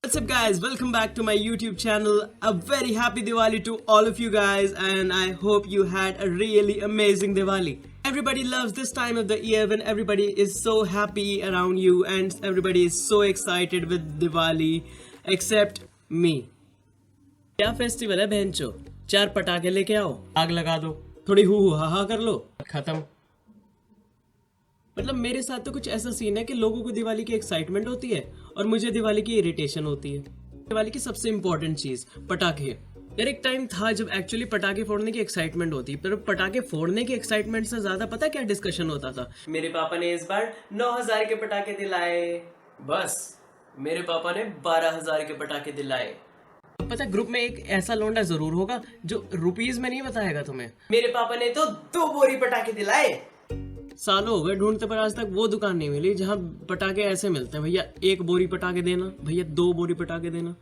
What's up guys, welcome back to my YouTube channel. A very happy Diwali to all of you guys and I hope you had a really amazing Diwali. Everybody loves this time of the year when everybody is so happy around you and everybody is so excited with Diwali except me. क्या festival है बहनचो? 4 पटाखे लेके आओ, आग लगा दो, थोड़ी who हा कर लो, खत्म। मतलब मेरे साथ तो कुछ ऐसा सीन है कि लोगों को दिवाली की एक्साइटमेंट होती है और मुझे दिवाली की इरिटेशन होती है। दिवाली की सबसे इंपॉर्टेंट चीज पटाखे। यार एक टाइम था जब एक्चुअली पटाखे फोड़ने की एक्साइटमेंट होती, पर पटाखे फोड़ने की एक्साइटमेंट से ज्यादा पता क्या डिस्कशन होता था? मेरे पापा ने इस बार 9,000 के पटाखे दिलाए, बस मेरे पापा ने 12,000 के पटाखे दिलाए। पता ग्रुप में एक ऐसा लोंडा जरूर होगा जो रुपीज में नहीं बताएगा तुम्हें, मेरे पापा ने तो 2 बोरी पटाखे दिलाए। सालों हो गए ढूंढते पर आज तक वो दुकान नहीं मिली जहां पटाखे ऐसे मिलते हैं, भैया 1 बोरी पटाखे देना, भैया 2 बोरी पटाखे देना।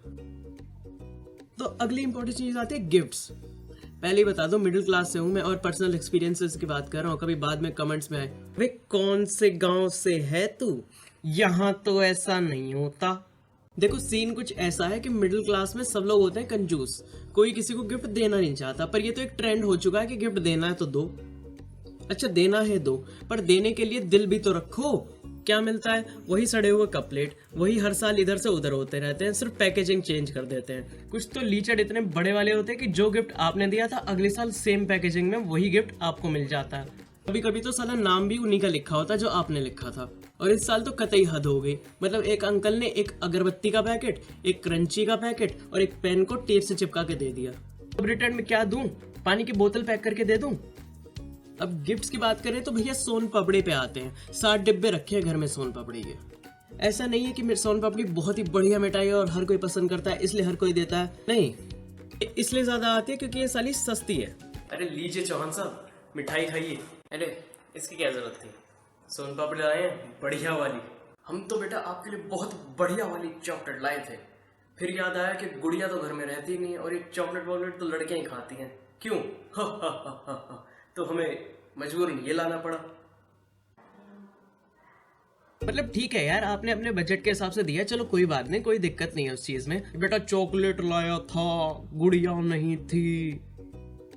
तो अगली इंपॉर्टेंट चीज आती है गिफ्ट्स। पहले ही बता दो मिडिल क्लास से हूं मैं और पर्सनल एक्सपीरियंसेस की बात कर रहा हूं, कभी बाद में कमेंट्स में आए वे कौन से गांव से है तू, यहाँ तो ऐसा नहीं होता। देखो सीन कुछ ऐसा है कि मिडिल क्लास में सब लोग होते हैं कंजूस, कोई किसी को गिफ्ट देना नहीं चाहता, पर ये तो एक ट्रेंड हो चुका है कि गिफ्ट देना है तो दो। अच्छा देना है दो, पर देने के लिए दिल भी तो रखो। क्या मिलता है? वही सड़े हुए कपलेट, वही हर साल इधर से उधर होते रहते हैं, सिर्फ पैकेजिंग चेंज कर देते हैं। कुछ तो लीचड़ इतने बड़े वाले होते हैं कि जो गिफ्ट आपने दिया था अगले साल सेम पैकेजिंग में वही गिफ्ट आपको मिल जाता है। कभी कभी तो साला नाम भी उन्हीं का लिखा होता है जो आपने लिखा था। और इस साल तो कतई हद हो गई। मतलब एक अंकल ने एक अगरबत्ती का पैकेट, एक क्रंची का पैकेट और एक पेन को टेप से चिपका के दे दिया। अब रिटर्न में क्या दूं? पानी की बोतल पैक करके दे दूं? अब गिफ्ट्स की बात करें तो भैया सोन पापड़ी पे आते हैं। 60 डिब्बे रखे हैं घर में सोन पापड़ी के। ऐसा नहीं है कि मेरी सोन पापड़ी बहुत ही बढ़िया मिठाई है और हर कोई पसंद करता है इसलिए हर कोई देता है, नहीं, इसलिए ज्यादा आती है क्योंकि ये साली सस्ती है। अरे लीजिए चौहान साहब मिठाई खाइए। अरे इसकी क्या जरूरत थी, सोन पापड़ी लाए हैं बढ़िया वाली। हम तो बेटा आपके लिए बहुत बढ़िया वाली चॉकलेट लाए थे, फिर याद आया कि गुड़िया तो घर में रहती नहीं और ये चॉकलेट वॉकलेट तो लड़कियां ही खाती हैं, क्यों? तो हमें मजबूरन ये लाना पड़ा। मतलब ठीक है यार, आपने अपने बजट के हिसाब से दिया, चलो कोई बात नहीं, कोई दिक्कत नहीं है उस चीज में। बेटा चॉकलेट लाया था, गुड़िया नहीं थी,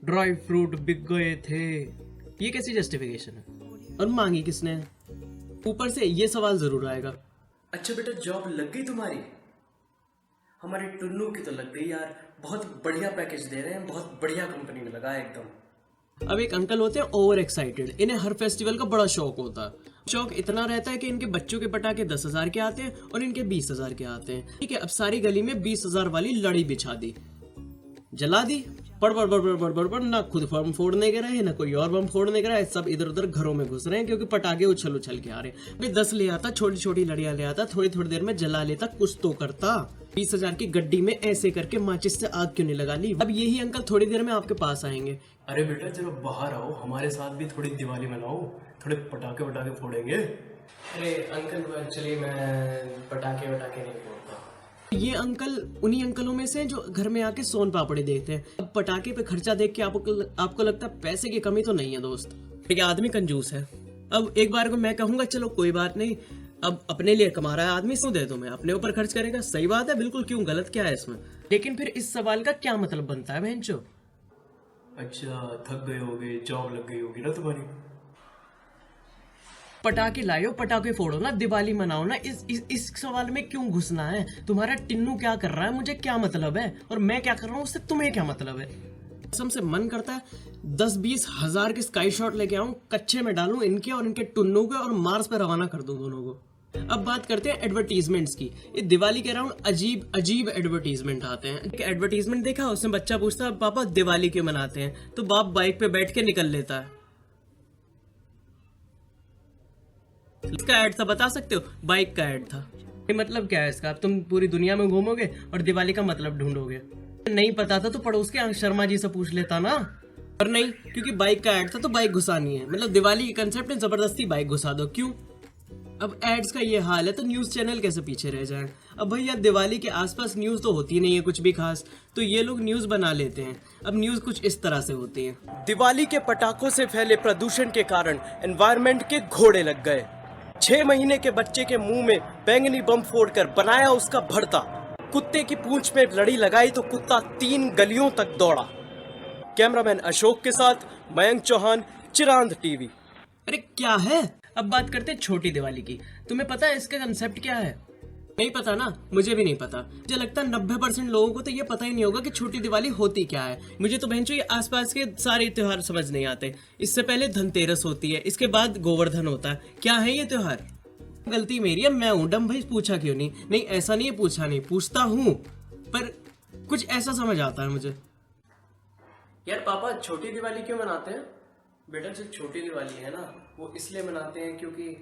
ड्राई फ्रूट बिक गए थे, ये कैसी जस्टिफिकेशन है? और मांगी किसने? ऊपर से ये सवाल जरूर आएगा, अच्छा बेटा जॉब लग गई तुम्हारी? हमारे टुन्नू की तो लग गई यार, बहुत बढ़िया पैकेज दे रहे हैं, बहुत बढ़िया कंपनी में लगा है एकदम। अब एक अंकल होते हैं ओवर एक्साइटेड, इन्हें हर फेस्टिवल का बड़ा शौक होता है। शौक इतना रहता है कि इनके बच्चों के पटाखे 10,000 के आते हैं और इनके 20,000 के आते हैं। ठीक है, अब सारी गली में 20,000 वाली लड़ी बिछा दी, जला दी, पड़ पड़ पड़ पड़ पड़ पड़ पड़, ना खुद बम फोड़ने के रहे ना कोई और बम फोड़ने के रहे, सब इधर उधर घरों में घुस रहे हैं क्योंकि पटाखे उछल उछल के आ रहे हैं। भाई 10 ले आता, छोटी छोटी लड़ियां ले आता, थोड़ी थोड़ी देर में जला लेता, कुछ तो करता। 20,000 की गड्डी में ऐसे करके माचिस से आग क्यों नहीं लगा ली? अब यही अंकल थोड़ी देर में आपके पास आएंगे, अरे बेटा चलो बाहर आओ, हमारे साथ भी थोड़ी दिवाली मनाओ, थोड़े पटाखे वटाखे फोड़ेंगे। अरे अंकल चलिए मैं पटाखे वटाखे नहीं फोड़ता। ये अंकल उन्हीं अंकलों में से जो घर में आके सोन पापड़ी देखते हैं। अब पटाखे पे खर्चा देख के आपको लगता है पैसे की कमी तो नहीं है दोस्त, ठीक है, आदमी कंजूस है। अब एक बार को मैं कहूंगा चलो कोई बात नहीं, अब अपने लिए कमा रहा है आदमी, क्यों दे तुम्हें, अपने ऊपर खर्च करेगा, सही बात है बिल्कुल, क्यों, गलत क्या है इसमें? लेकिन फिर इस सवाल का क्या मतलब बनता है बहनचो? अच्छा थक गए होगे, जॉब लग गई होगी ना तुम्हारी, पटाखे लाओ, पटाखे फोड़ो ना, दिवाली मनाओ ना। इस सवाल में क्यों घुसना है? तुम्हारा टिन्नू क्या कर रहा है मुझे क्या मतलब है, और मैं क्या कर रहा हूँ उससे तुम्हें क्या मतलब है? कसम से मन करता है 10-20 हजार के स्काई शॉट लेके आऊं, कच्चे में डालूं इनके और इनके टुन्नू के और मार्स पे रवाना कर दूं दोनों को। अब बात करते हैं एडवर्टीजमेंट्स की। ये दिवाली के अराउंड अजीब अजीब एडवर्टीजमेंट आते हैं। एक एडवर्टीजमेंट देखा, उसमें बच्चा पूछता है पापा दिवाली क्यों मनाते हैं, तो बाप बाइक पे बैठ के निकल लेता है। इसका ऐड था, बता सकते हो? बाइक का ऐड था। ये मतलब क्या है इसका? अब तुम पूरी दुनिया में घूमोगे और दिवाली का मतलब ढूंढोगे। नहीं पता था तो पड़ोस के शर्मा जी से पूछ लेता ना, पर नहीं, क्योंकि बाइक का ऐड था तो बाइक घुसानी है। मतलब दिवाली के कंसेप्ट में जबरदस्ती बाइक घुसा दो, क्यों? अब एड्स का ये हाल है तो न्यूज चैनल कैसे पीछे रह जाएं? अब भैया दिवाली के आसपास न्यूज तो होती नहीं है कुछ भी खास, तो ये लोग न्यूज बना लेते हैं। अब न्यूज कुछ इस तरह से होती है, दिवाली के पटाखों से फैले प्रदूषण के कारण एनवायरमेंट के घोड़े लग गए। 6 महीने के बच्चे के मुंह में बैंगनी बम फोड़कर बनाया उसका भरता। कुत्ते की पूंछ में लड़ी लगाई तो कुत्ता 3 गलियों तक दौड़ा। कैमरामैन अशोक के साथ मयंक चौहान, चिरांद टीवी। अरे क्या है, अब बात करते हैं छोटी दिवाली की। तुम्हें पता है इसका कंसेप्ट क्या है? नहीं पता ना, मुझे भी नहीं पता। मुझे लगता है 90% लोगों को तो ये पता ही नहीं होगा कि छोटी दिवाली होती क्या है। मुझे तो बहनचोद ये आसपास के सारे त्योहार समझ नहीं आते। इससे पहले धनतेरस होती है, इसके बाद गोवर्धन होता है। क्या है ये त्योहार? गलती मेरी है, मैं हूँ डम भाई, पूछा क्यों नहीं? नहीं ऐसा नहीं है, पूछा नहीं, पूछता हूँ पर कुछ ऐसा समझ आता है मुझे। यार पापा छोटी दिवाली क्यों मनाते हैं? बेटा जो छोटी दिवाली है ना वो इसलिए मनाते हैं क्योंकि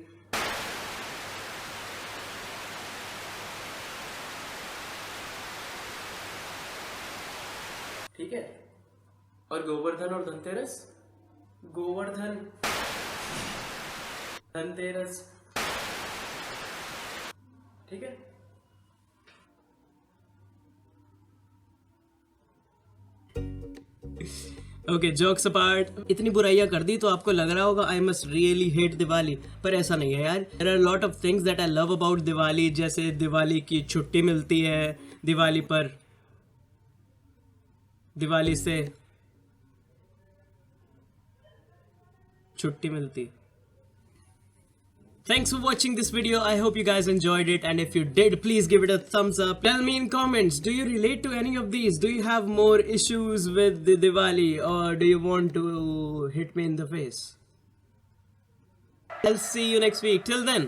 ठीक है। और गोवर्धन और धनतेरस, गोवर्धन धनतेरस, ठीक है। ओके जोक्स अपार्ट, इतनी बुराइयां कर दी तो आपको लग रहा होगा I must really hate Diwali, पर ऐसा नहीं है यार। There are lot of things that I love about Diwali, जैसे दिवाली की छुट्टी मिलती है, दिवाली पर दिवाली से छुट्टी मिलती। Thanks for watching this video. I hope you guys enjoyed it, and if you did, please give it a thumbs up. Tell me in comments, do you relate to any of these? Do you have more issues with the Diwali, or do you want to hit me in the face? I'll see you next week. Till then.